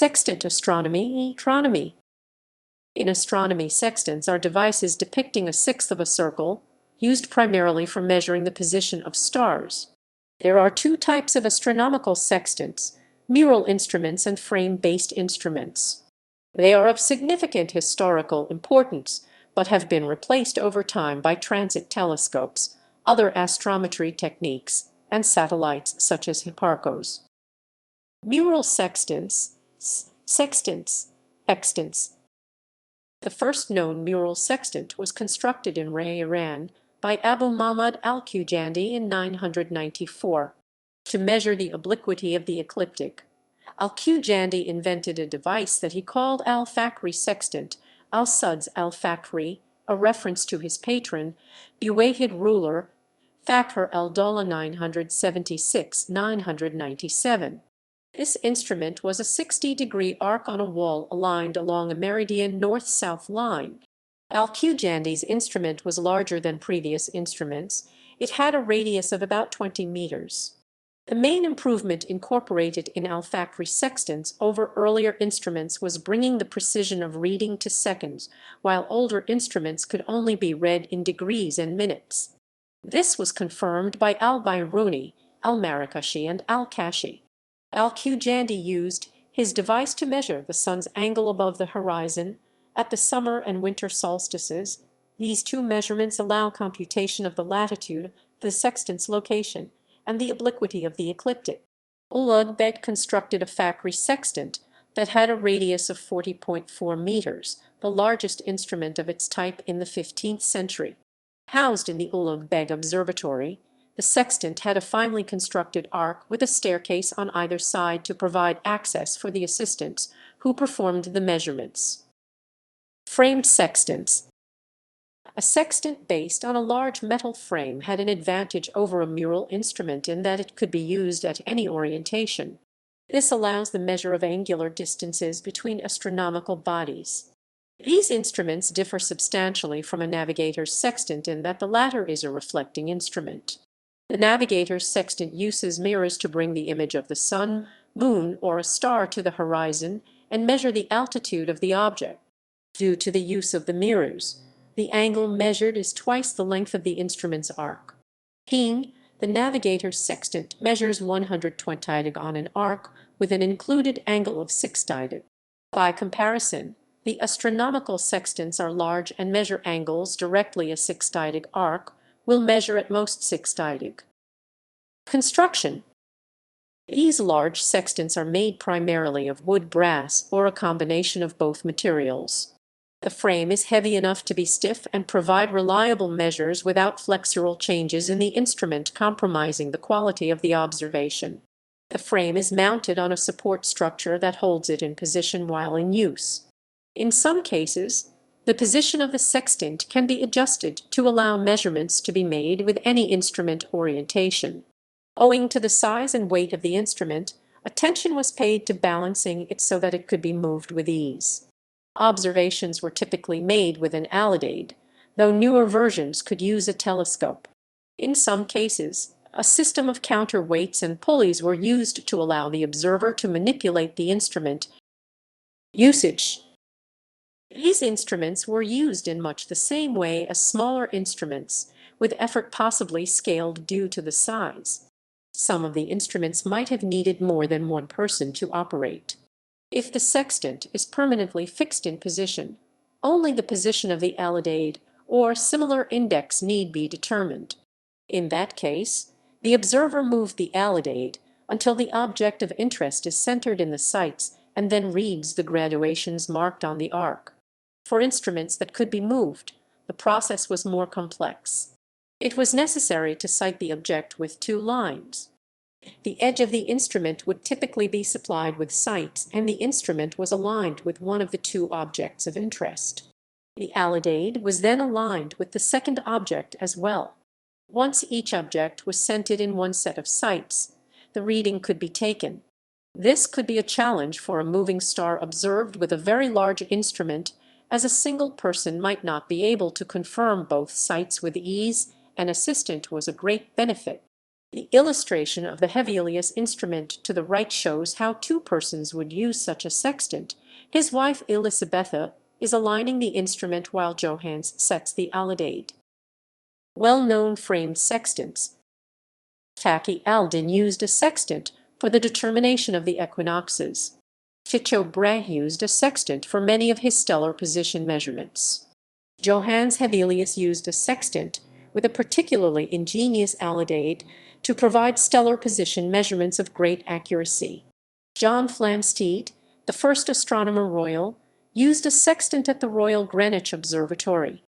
Sextant astronomy. In astronomy, sextants are devices depicting a sixth of a circle, used primarily for measuring the position of stars. There are two types of astronomical sextants: mural instruments and frame-based instruments. They are of significant historical importance, but have been replaced over time by transit telescopes, other astrometry techniques, and satellites such as Hipparcos. Mural sextants, extants. The first known mural sextant was constructed in Ray, Iran, by Abu Mahmud al-Khujandi in 994. To measure the obliquity of the ecliptic, al-Khujandi invented a device that he called al-Fakhri sextant, al-Suds al-Fakhri, a reference to his patron, Uwayyid ruler Fakhr al-Dawla 976–997. This instrument was a 60-degree arc on a wall aligned along a meridian north-south line. Al-Khujandi's instrument was larger than previous instruments. It had a radius of about 20 meters. The main improvement incorporated in al-Fakhri sextants over earlier instruments was bringing the precision of reading to seconds, while older instruments could only be read in degrees and minutes. This was confirmed by al-Biruni, al-Marakashi, and al-Kashi. Al-Khujandi used his device to measure the sun's angle above the horizon at the summer and winter solstices. These two measurements allow computation of the latitude, the sextant's location, and the obliquity of the ecliptic. Ulugh Beg constructed a Fakhri sextant that had a radius of 40.4 meters, the largest instrument of its type in the 15th century. Housed in the Ulugh Beg Observatory, the sextant had a finely constructed arc with a staircase on either side to provide access for the assistants who performed the measurements. Framed sextants. A sextant based on a large metal frame had an advantage over a mural instrument in that it could be used at any orientation. This allows the measure of angular distances between astronomical bodies. These instruments differ substantially from a navigator's sextant in that the latter is a reflecting instrument. The navigator's sextant uses mirrors to bring the image of the sun, moon, or a star to the horizon and measure the altitude of the object. Due to the use of the mirrors, the angle measured is twice the length of the instrument's arc. The navigator's sextant measures 120 on an arc with an included angle of 60. By comparison, the astronomical sextants are large and measure angles directly. A 60 arc will measure at most 60. Construction. These large sextants are made primarily of wood, brass, or a combination of both materials. The frame is heavy enough to be stiff and provide reliable measures without flexural changes in the instrument compromising the quality of the observation. The frame is mounted on a support structure that holds it in position while in use. In some cases, the position of the sextant can be adjusted to allow measurements to be made with any instrument orientation. Owing to the size and weight of the instrument, attention was paid to balancing it so that it could be moved with ease. Observations were typically made with an alidade, though newer versions could use a telescope. In some cases, a system of counterweights and pulleys were used to allow the observer to manipulate the instrument. Usage. These instruments were used in much the same way as smaller instruments, with effort possibly scaled due to the size. Some of the instruments might have needed more than one person to operate. If the sextant is permanently fixed in position, only the position of the alidade or similar index need be determined. In that case, the observer moved the alidade until the object of interest is centered in the sights and then reads the graduations marked on the arc. For instruments that could be moved, the process was more complex. It was necessary to sight the object with two lines. The edge of the instrument would typically be supplied with sights, and the instrument was aligned with one of the two objects of interest. The alidade was then aligned with the second object as well. Once each object was centered in one set of sights, the reading could be taken. This could be a challenge for a moving star observed with a very large instrument, as a single person might not be able to confirm both sights with ease. An assistant was a great benefit. The illustration of the Hevelius instrument to the right shows how two persons would use such a sextant. His wife Elisabetha is aligning the instrument while Johannes sets the alidade. Well-known framed sextants. Taki Aldin used a sextant for the determination of the equinoxes. Tycho Brahe used a sextant for many of his stellar position measurements. Johannes Hevelius used a sextant with a particularly ingenious alidade to provide stellar position measurements of great accuracy. John Flamsteed, the first Astronomer Royal, used a sextant at the Royal Greenwich Observatory.